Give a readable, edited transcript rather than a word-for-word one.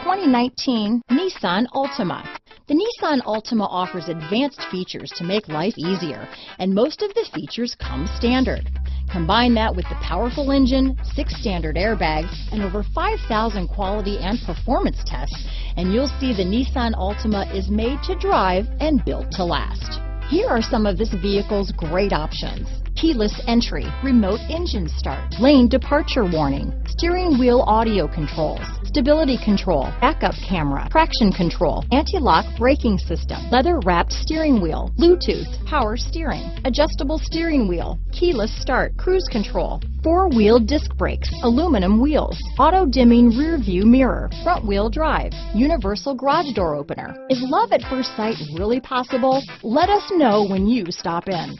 2019 Nissan Altima. The Nissan Altima offers advanced features to make life easier, and most of the features come standard. Combine that with the powerful engine, 6 standard airbags, and over 5,000 quality and performance tests, and you'll see the Nissan Altima is made to drive and built to last. Here are some of this vehicle's great options: keyless entry, remote engine start, lane departure warning, steering wheel audio controls, stability control, backup camera, traction control, anti-lock braking system, leather-wrapped steering wheel, Bluetooth, power steering, adjustable steering wheel, keyless start, cruise control, 4-wheel disc brakes, aluminum wheels, auto-dimming rear view mirror, front-wheel drive, universal garage door opener. Is love at first sight really possible? Let us know when you stop in.